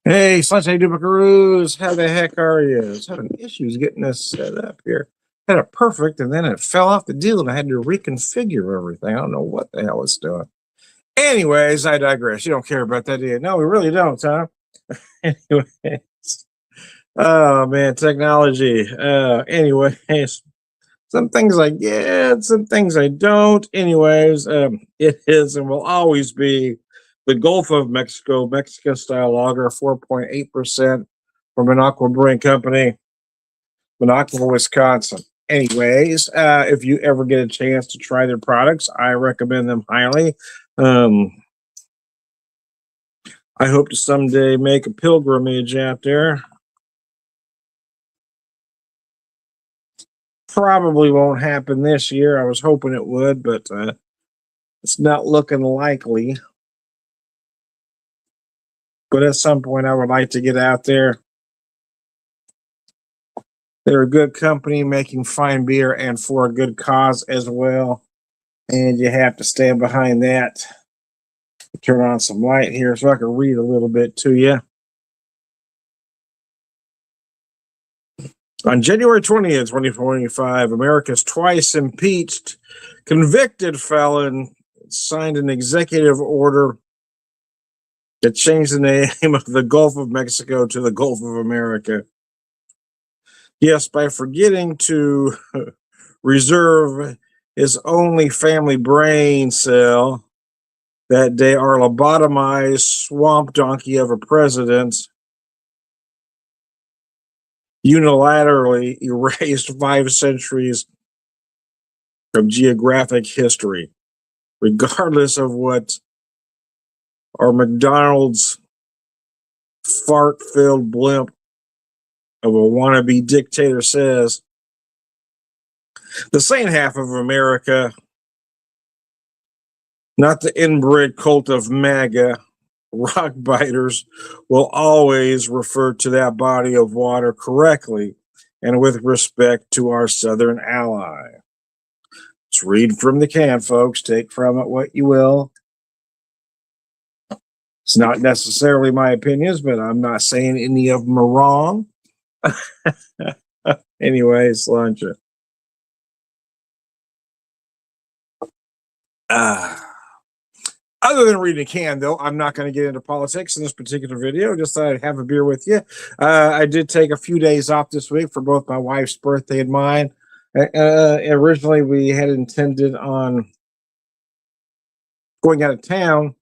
Hey, Sunshine Dubucaroos, how the heck are you? I was having issues getting this set up here. Had it perfect, and then it fell off the deal, and I had to reconfigure everything. I don't know what the hell it's doing. Anyways, I digress. You don't care about that, do you? No, we really don't, huh? Anyways, oh man, technology. Anyways, some things I get, some things I don't. Anyways, it is and will always be the Gulf of Mexico, Mexican style lager, 4.8% from an Aqua Brewing Company, Minocqua, Wisconsin. Anyways, if you ever get a chance to try their products, I recommend them highly. Um, I hope to someday make a pilgrimage out there. Probably won't happen this year. I was hoping it would, but it's not looking likely. But at some point, I would like to get out there. They're a good company making fine beer and for a good cause as well. And you have to stand behind that. Turn on some light here so I can read a little bit to you. On January 20th, 2025, America's twice impeached, convicted felon signed an executive order that changed the name of the Gulf of Mexico to the Gulf of America. Yes, by forgetting to reserve his only family brain cell that day, our lobotomized swamp donkey of a president unilaterally erased 5 centuries of geographic history, regardless of what our McDonald's fart-filled blimp of a wannabe dictator says. The sane half of America, not the inbred cult of MAGA rock biters, will always refer to that body of water correctly and with respect to our southern ally. Let's read from the can, folks. Take from it what you will. It's not necessarily my opinions, but I'm not saying any of them are wrong. Anyways, lunch. Other than reading a can, though, I'm not going to get into politics in this particular video. Just thought I'd have a beer with you. I did take a few days off this week for both my wife's birthday and mine. Originally, we had intended on going out of town,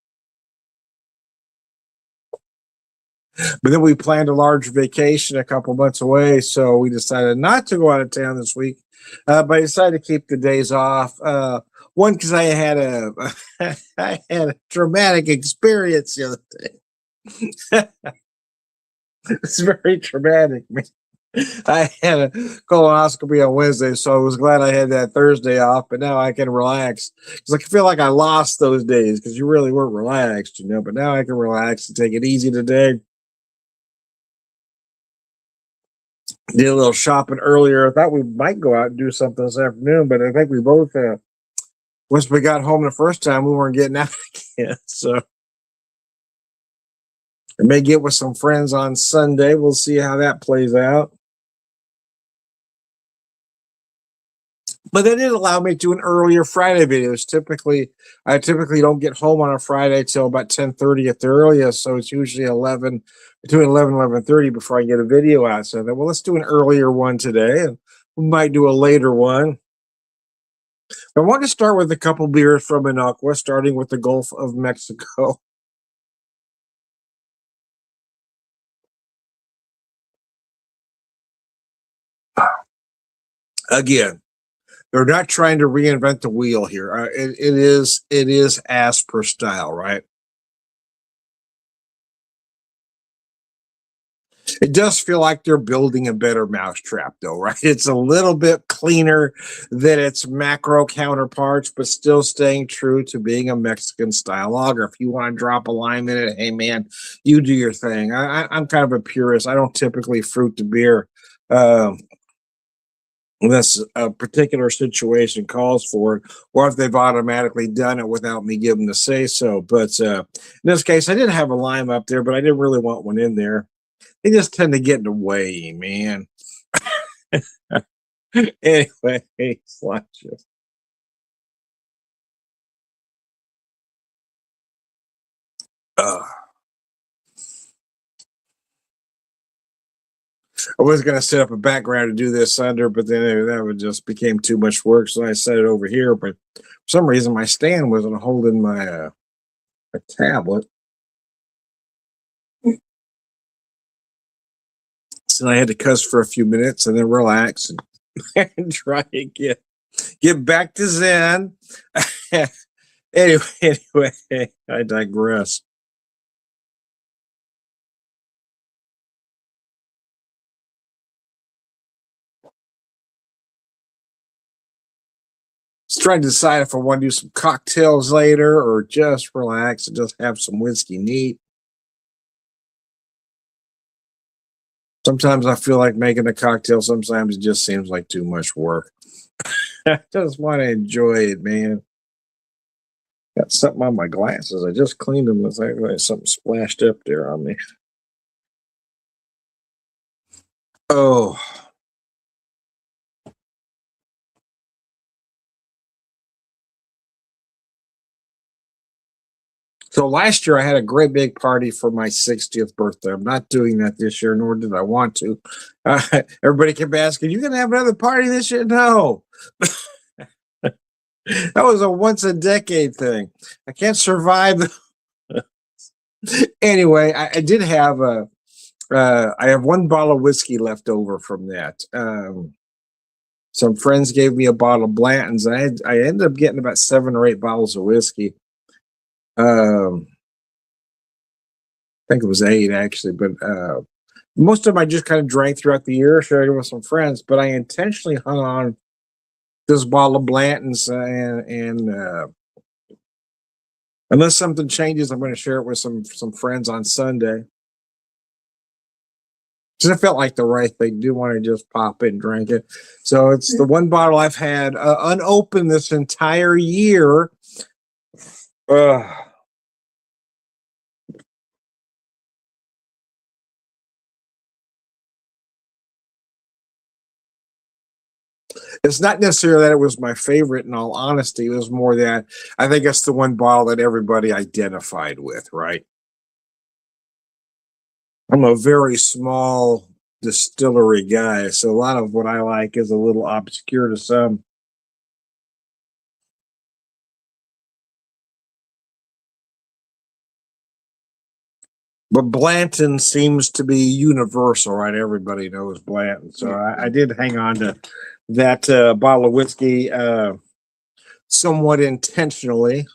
but then we planned a large vacation a couple months away, so we decided not to go out of town this week. But I decided to keep the days off. One, because I had a I had a traumatic experience the other day. It's very traumatic, man. I had a colonoscopy on Wednesday, so I was glad I had that Thursday off. But now I can relax because I feel like I lost those days because you really weren't relaxed, you know. But now I can relax and take it easy today. Did a little shopping earlier. I thought we might go out and do something this afternoon, but I think we both once we got home the first time, we weren't getting out again. So I may get with some friends on Sunday. We'll see how that plays out. But that did allow me to do an earlier Friday videos. I typically don't get home on a Friday till about 10:30 at the earliest. So it's usually between 11 and 11:30 before I get a video out. So then, well, let's do an earlier one today, and we might do a later one. I want to start with a couple beers from Minocqua, starting with the Gulf of Mexico. Again, they're not trying to reinvent the wheel here. It is as per style, right? It does feel like they're building a better mousetrap, though, right? It's a little bit cleaner than its macro counterparts, but still staying true to being a Mexican style lager. If you want to drop a lime in it, hey man, you do your thing. I'm kind of a purist. I don't typically fruit the beer. unless a particular situation calls for it, or if they've automatically done it without me giving the say so. But in this case, I did have a lime up there, but I didn't really want one in there. They just tend to get in the way, man. Anyway, slashes. I was going to set up a background to do this under, but then that would just became too much work. So I set it over here. But for some reason, my stand wasn't holding my tablet. So I had to cuss for a few minutes and then relax and, and try to get back to Zen. anyway, I digress. Just trying to decide if I want to do some cocktails later or just relax and just have some whiskey neat. Sometimes I feel like making a cocktail. Sometimes it just seems like too much work. I just want to enjoy it, man. Got something on my glasses. I just cleaned them. It's like something splashed up there on me. Oh, so last year I had a great big party for my 60th birthday. I'm not doing that this year, nor did I want to. Everybody kept asking, "You gonna have another party this year?" No, that was a once a decade thing. I can't survive. Anyway, I did have a. I have one bottle of whiskey left over from that. Some friends gave me a bottle of Blanton's. I ended up getting about 7 or 8 bottles of whiskey. I think it was 8 actually, but most of them I just kind of drank throughout the year, shared it with some friends. But I intentionally hung on this bottle of Blanton's, and unless something changes, I'm going to share it with some friends on Sunday. Because it felt like the right thing. Do want to just pop it and drink it. So it's the one bottle I've had unopened this entire year. Uh, it's not necessarily that it was my favorite, in all honesty. It was more that I think it's the one bottle that everybody identified with, right? I'm a very small distillery guy, so a lot of what I like is a little obscure to some. But Blanton seems to be universal, right? Everybody knows Blanton. So I did hang on to that bottle of whiskey somewhat intentionally.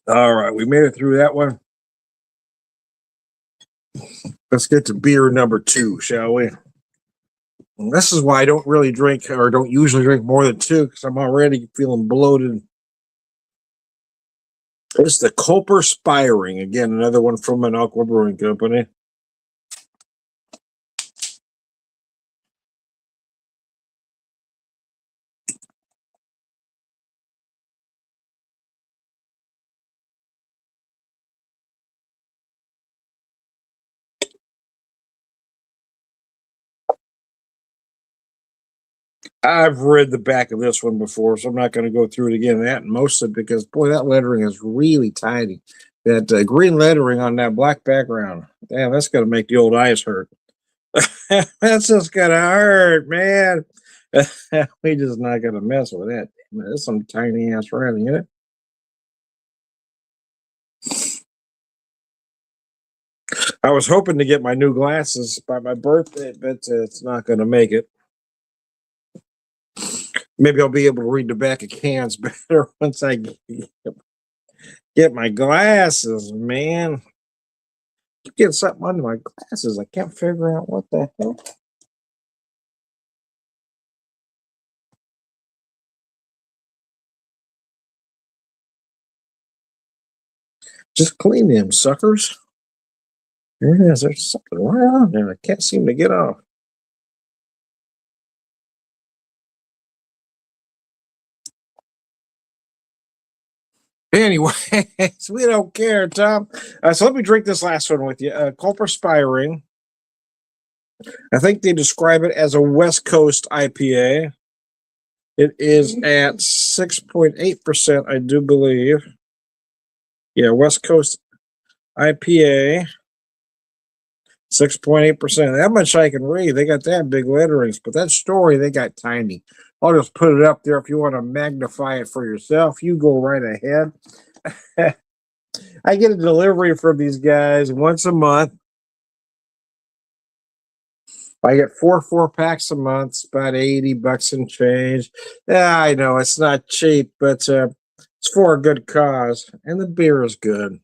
All right, we made it through that one. Let's get to beer number 2, shall we? And this is why I don't really drink or don't usually drink more than 2 because I'm already feeling bloated. It's the Culper Spiring. Again, another one from an Aqua Brewing Company. I've read the back of this one before, so I'm not going to go through it again. That mostly because, boy, that lettering is really tiny. That green lettering on that black background, damn, that's going to make the old eyes hurt. That's just going to hurt, man. We just not going to mess with that. That's some tiny ass writing in it. I was hoping to get my new glasses by my birthday, but it's not going to make it. Maybe I'll be able to read the back of cans better once I get my glasses, man. Get something under my glasses. I can't figure out what the hell. Just clean them suckers. There it is. There's something right on there. I can't seem to get off. Anyway, we don't care, Tom. So let me drink this last one with you. Culper-Spiring. I think they describe it as a West Coast IPA. It is at 6.8%, I do believe. Yeah, West Coast IPA. 6.8%. That much I can read. They got that big letterings, but that story, they got tiny. I'll just put it up there if you want to magnify it for yourself. You go right ahead. I get a delivery from these guys once a month. I get four packs a month. It's about $80 and change. Yeah, I know it's not cheap, but it's for a good cause, and the beer is good.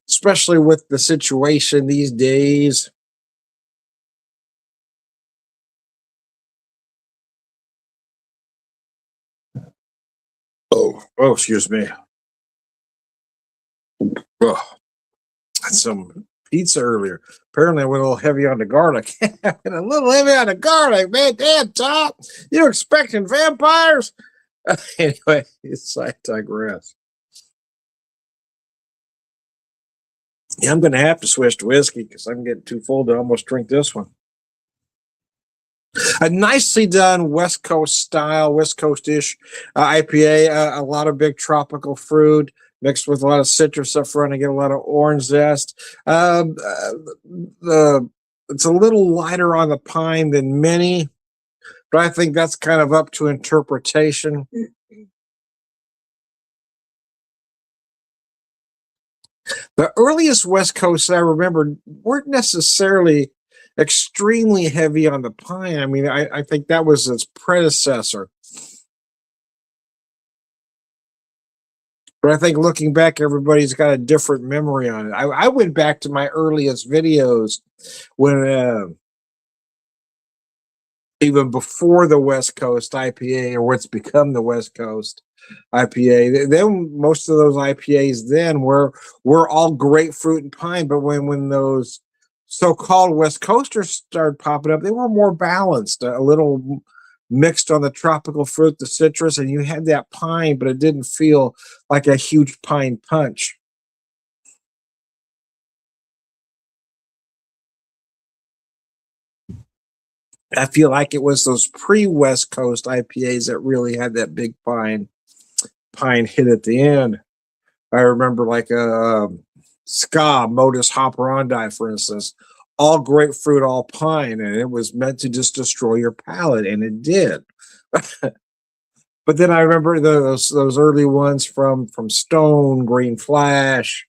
Especially with the situation these days. Oh, excuse me. Oh, had some pizza earlier. Apparently, I went a little heavy on the garlic. A little heavy on the garlic, man. Damn, Tom. You expecting vampires? Anyway, I digress. Yeah, I'm going to have to switch to whiskey because I'm getting too full to almost drink this one. A nicely done West Coast style, West Coast-ish IPA. A lot of big tropical fruit mixed with a lot of citrus up front. I get a lot of orange zest. It's a little lighter on the pine than many, but I think that's kind of up to interpretation. The earliest West Coast I remember weren't necessarily extremely heavy on the pine. I mean, I think that was its predecessor. But I think looking back, everybody's got a different memory on it. I went back to my earliest videos when even before the West Coast IPA or what's become the West Coast IPA. Then most of those IPAs then were all grapefruit and pine. But when those so-called West Coasters started popping up, they were more balanced, a little mixed on the tropical fruit, the citrus, and you had that pine, but it didn't feel like a huge pine punch. I feel like it was those pre-West Coast IPAs that really had that big pine hit at the end. I remember like a Ska Modus Operandi, for instance, all grapefruit, all pine, and it was meant to just destroy your palate, and it did. But then I remember those early ones from Stone, Green Flash.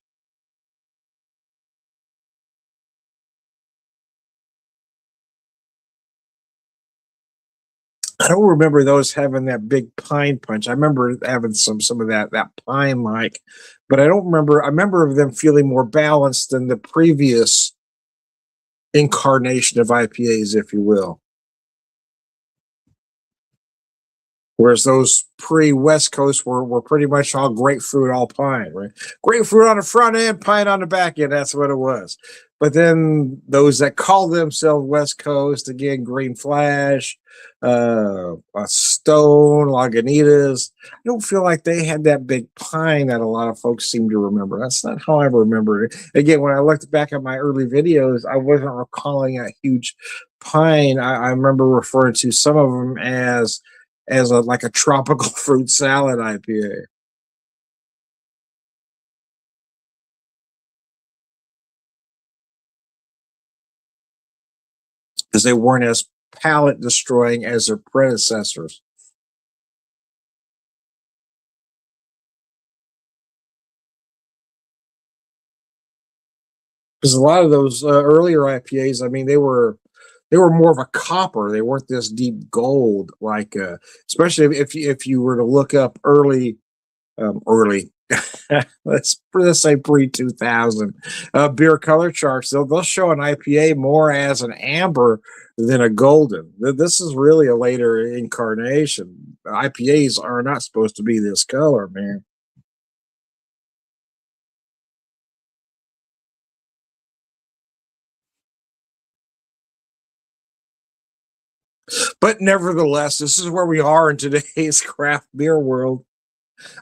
I don't remember those having that big pine punch. I remember having some of that pine like, but I don't remember. I remember them feeling more balanced than the previous incarnation of IPAs, if you will. Whereas those pre-West Coast were pretty much all grapefruit, all pine, right? Grapefruit on the front end, pine on the back end. That's what it was. But then those that call themselves West Coast, again, Green Flash, Stone, Lagunitas, I don't feel like they had that big pine that a lot of folks seem to remember. That's not how I remember it. Again, when I looked back at my early videos, I wasn't recalling a huge pine. I remember referring to some of them as like a tropical fruit salad IPA. Because they weren't as palate destroying as their predecessors. Because a lot of those earlier IPAs, I mean, they were more of a copper. They weren't this deep gold, like especially if you were to look up early let's say pre-2000. Beer color charts, they'll show an IPA more as an amber than a golden. This is really a later incarnation. IPAs are not supposed to be this color, man. But nevertheless, this is where we are in today's craft beer world.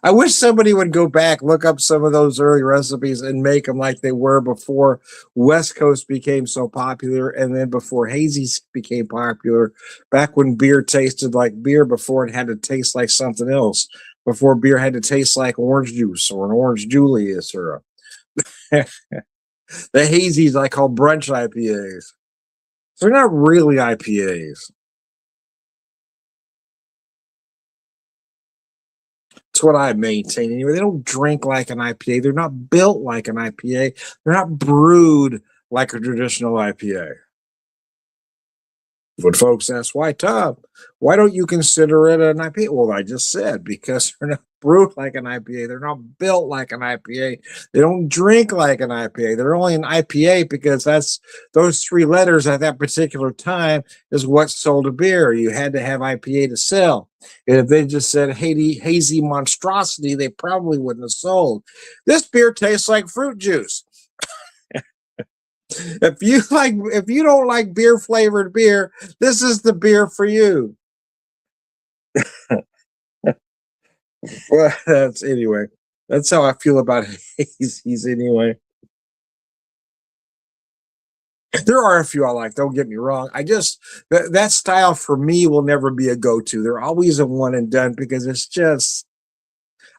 I wish somebody would go back, look up some of those early recipes and make them like they were before West Coast became so popular and then before hazies became popular, back when beer tasted like beer before it had to taste like something else, before beer had to taste like orange juice or an orange Julius or a, the hazies I call brunch IPAs. They're not really IPAs. It's what I maintain anyway. They don't drink like an IPA. They're not built like an IPA. They're not brewed like a traditional IPA. When folks ask, why, Tom, why don't you consider it an IPA? Well, I just said, because they're not brewed like an IPA. They're not built like an IPA. They don't drink like an IPA. They're only an IPA because that's those three letters at that particular time is what sold a beer. You had to have IPA to sell. And if they just said hazy monstrosity, they probably wouldn't have sold. This beer tastes like fruit juice. If you don't like beer flavored beer, this is the beer for you. Well, that's anyway. That's how I feel about hazies anyway. There are a few I like, don't get me wrong. I just that style for me will never be a go-to. They're always a one and done because it's just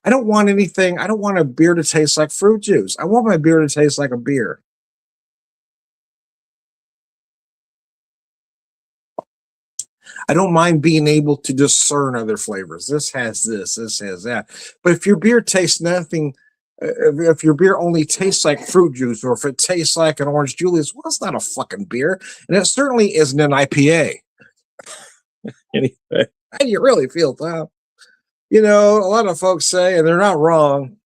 I don't want anything. I don't want a beer to taste like fruit juice. I want my beer to taste like a beer. I don't mind being able to discern other flavors. This has that. But if your beer tastes nothing, if your beer only tastes like fruit juice, or if it tastes like an orange Julius, well, it's not a fucking beer, and it certainly isn't an IPA. Anyway, how do you really feel, Tom? You know, a lot of folks say, and they're not wrong,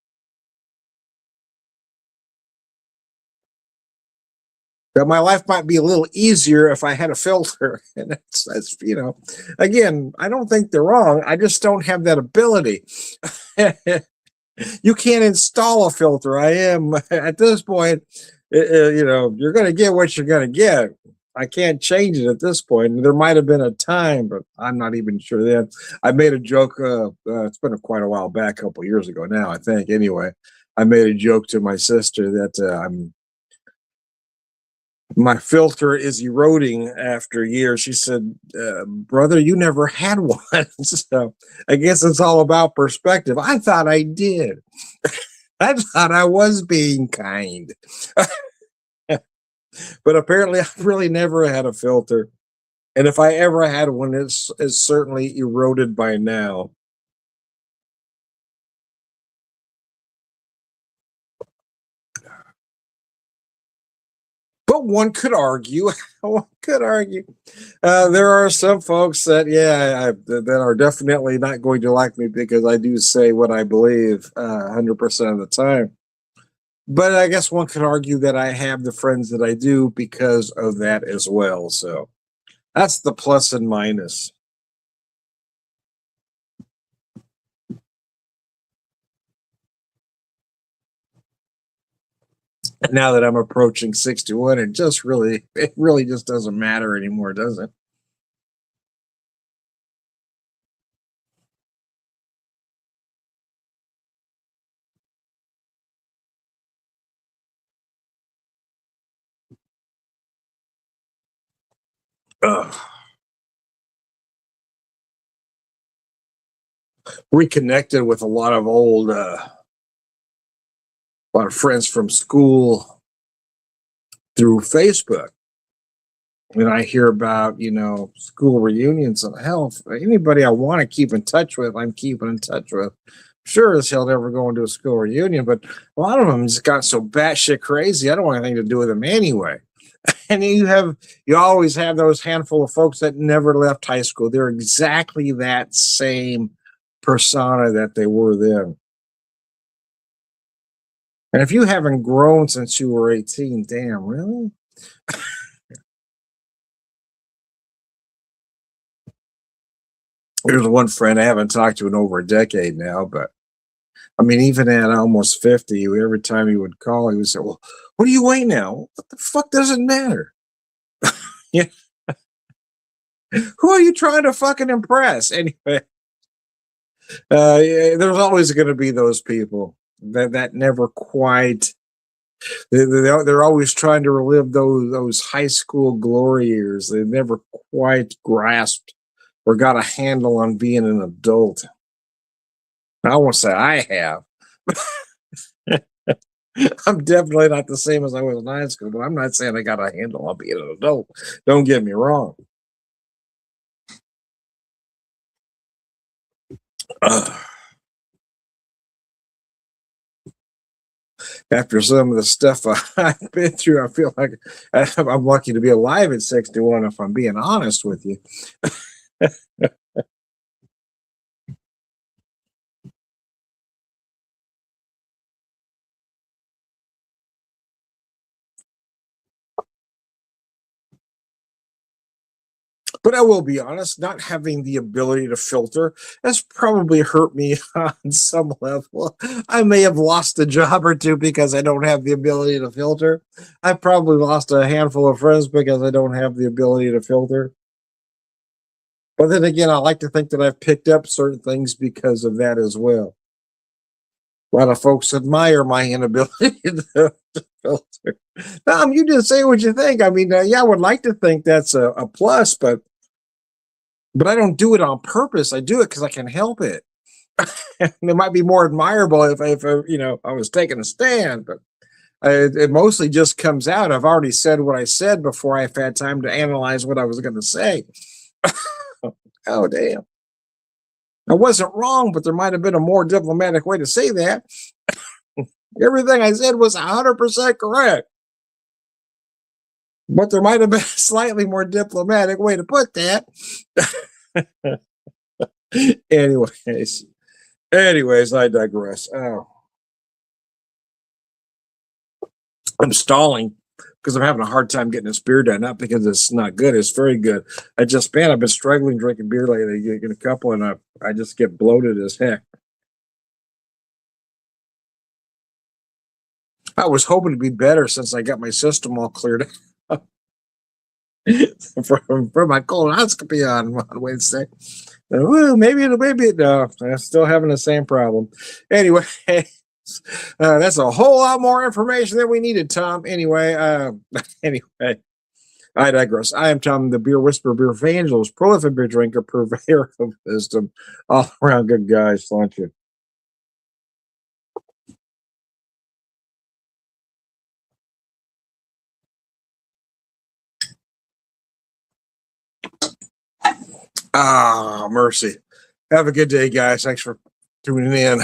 that my life might be a little easier if I had a filter. And that's again, I don't think they're wrong. I just don't have that ability. You can't install a filter. I am at this point, you're going to get what you're going to get. I can't change it at this point. There might have been a time, but I'm not even sure then. I made a joke. It's been quite a while back, a couple of years ago now, I think. Anyway, I made a joke to my sister that my filter is eroding after years. She said, brother, you never had one. So I guess it's all about perspective. I thought I did. I thought I was being kind. But apparently I've really never had a filter. And if I ever had one, it's certainly eroded by now. But one could argue, one could argue, there are some folks that, that are definitely not going to like me because I do say what I believe 100% of the time. But I guess one could argue that I have the friends that I do because of that as well. So that's the plus and minus. Now that I'm approaching 61, it really just doesn't matter anymore, does it? Ugh. Reconnected with a lot of a lot of friends from school through Facebook. And I hear about, school reunions and hell, anybody I want to keep in touch with, I'm keeping in touch with. Sure as hell never going to a school reunion, but a lot of them just got so batshit crazy. I don't want anything to do with them anyway. And you always have those handful of folks that never left high school. They're exactly that same persona that they were then. And if you haven't grown since you were 18, damn, really? There's one friend I haven't talked to in over a decade now, but I mean, even at almost 50, every time he would call, he would say, "Well, what are you weighing now? What the fuck does it matter? Yeah, who are you trying to fucking impress?" Anyway, yeah, there's always going to be those people that never quite. They're always trying to relive those high school glory years. They never quite grasped or got a handle on being an adult. I won't say I have. I'm definitely not the same as I was in high school, but I'm not saying I got a handle on being an adult. Don't get me wrong. After some of the stuff I've been through, I feel like I'm lucky to be alive at 61, if I'm being honest with you. But I will be honest, not having the ability to filter has probably hurt me on some level. I may have lost a job or two because I don't have the ability to filter. I've probably lost a handful of friends because I don't have the ability to filter. But then again, I like to think that I've picked up certain things because of that as well. A lot of folks admire my inability to filter. You just say what you think. I mean, yeah, I would like to think that's a plus, but I don't do it on purpose. I do it because I can help it. And it might be more admirable if I was taking a stand, but it mostly just comes out. I've already said what I said before I've had time to analyze what I was going to say. Oh, damn. I wasn't wrong, but there might have been a more diplomatic way to say that. Everything I said was 100% correct, but there might have been a slightly more diplomatic way to put that. anyways, anyways, I digress. Oh, I'm stalling because I'm having a hard time getting this beer done. Not because it's not good; it's very good. I've been struggling drinking beer lately. You get a couple, and I just get bloated as heck. I was hoping to be better since I got my system all cleared up from my colonoscopy on Wednesday. Well, maybe no. I'm still having the same problem. Anyway, that's a whole lot more information than we needed, Tom. Anyway, anyway, I digress. I am Tom, the beer whisperer, beer evangelist, prolific beer drinker, purveyor of wisdom, all around good guys. Thank you. Ah, mercy. Have a good day, guys. Thanks for tuning in.